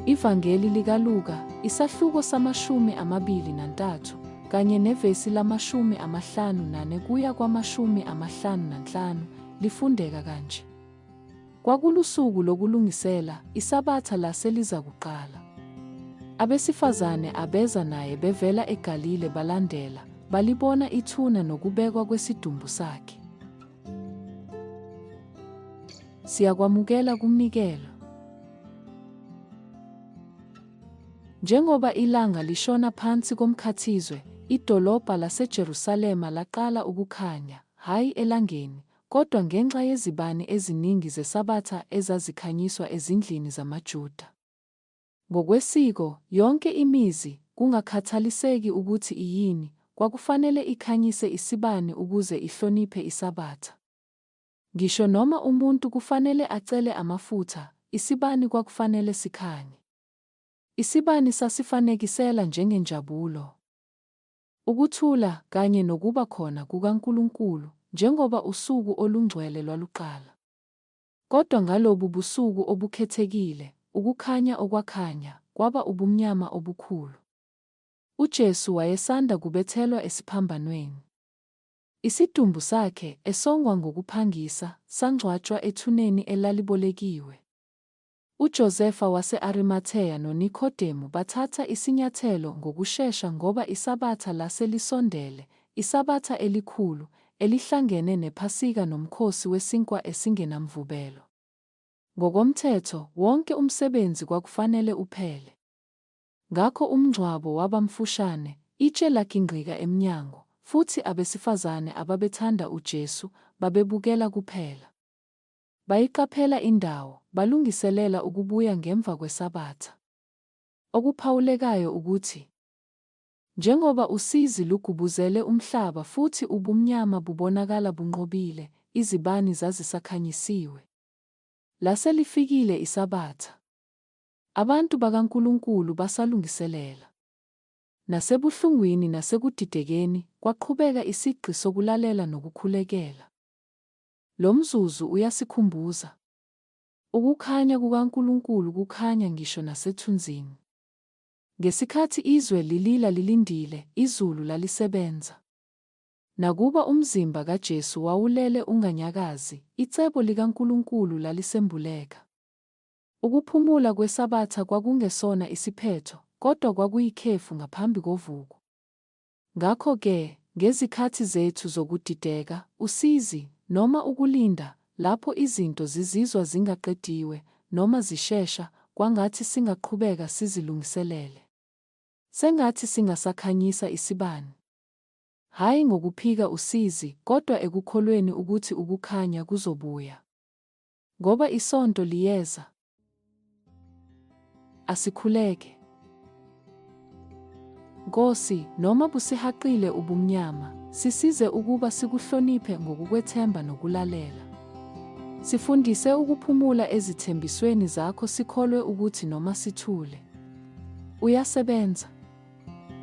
Ivangeli likaLuka, isahluko sama-23, kanye nevesi lama-54 kuya kwama-55, lifundeka kanje. Kwakulusuku lokulungisela, isabatha laseliza kuqala. Abesifazane abeza naye bevela eGalile balandela, balibona ithuna nokubekwa kwesidumbu sakhe. Siyakwamukela kumnikelo. Njengoba ilanga lishona phansi komkhathizwe, idolobha laseJerusalema laqala ukukhanya, hhayi elangeni, kodwa ngenxa yezibani eziningi zesabatha ezazikhanyiswa ezindlini zamaJuda. Ngokwesiko, yonke imizi, kungakhathaliseki ukuthi iyini, kwakufanele ikhanyise isibani ukuze ihloniphe isabatha. Ngisho noma umuntu kufanele acele amafutha, isibani kwakufanele sikhanye. Isibani sasifanekisela njengenjabulo, ukuthula kanye nokuba khona kukaNkulunkulu, njengoba usuku olungcwele lwaluqala. Kodwa ngalobu busuku obukhethekile, ukukhanya okwakhanya kwaba ubumnyama obukhulu. UJesu wayesanda kubethelwa esiphambanweni. Isidumbu sakhe, esongwa ngokuphangisa, sangcwatshwa ethuneni elalibolekiwe. UJosefa wase-Arimatheya noNikodemu bathatha isinyathelo ngokushesha ngoba isabatha laselisondele, isabatha elikhulu, elihlangene nePhasika nomkhosi weSinkwa esingenamvubelo. Ngokomthetho, wonke umsebenzi kwakufanele uphele. Ngakho umngcwabo waba mfushane, itshe lakingqika emnyango, futhi abesifazane ababethanda uJesu babebukela kuphela. Bayiqaphela indawo, balungiselela ukubuya ngemva kwesabatha. Okuphawulekayo ukuthi, njengoba usizi lugubuzele umhlaba futhi ubumnyama bubonakala bunqobile, izibani zazisakhanyisiwe. Laselifikile isabatha. Abantu bakaNkulunkulu basalungiselela. Nasebuhlungwini nasekudidekeni, kwaqhubeka isigqi sokulalela nokukhulekela. Lo mzuzu uyasikhumbuza. Ukukhanya kukaNkulunkulu kukhanya ngisho nasethunzini. Ngesikhathi izwe lilila lilindile, izulu lalisebenza. Nakuba umzimba kaJesu wawulele unganyakazi, icebo likaNkulunkulu lalisembuleka. Ukuphumula kwesabatha kwakungesona isiphetho, kodwa kwakuyikhefu ngaphambi kovuko. Ngakho-ke, ngezikhathi zethu zokudideka, usizi, noma ukulinda, lapho izinto zizizwa zingaqediwe, noma zishesha, kwangathi singaqhubeka sizilungiselele. Sengathi singasakhanyisa isibani. Hhayi ngokuphika usizi, kodwa ekukholweni ukuthi ukukhanya kuzobuya. Ngoba isonto liyeza. Asikhuleke. Nkosi, noma busihaqile ubumnyama, sisize ukuba sikuhloniphe ngokukwethemba nokulalela. Sifundise ukuphumula ezithembisweni zakho sikholwe ukuthi noma sithule, uyasebenza.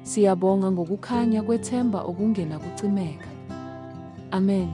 Siyabonga ngokukhanya kwethemba okungenakucimeka. Amen.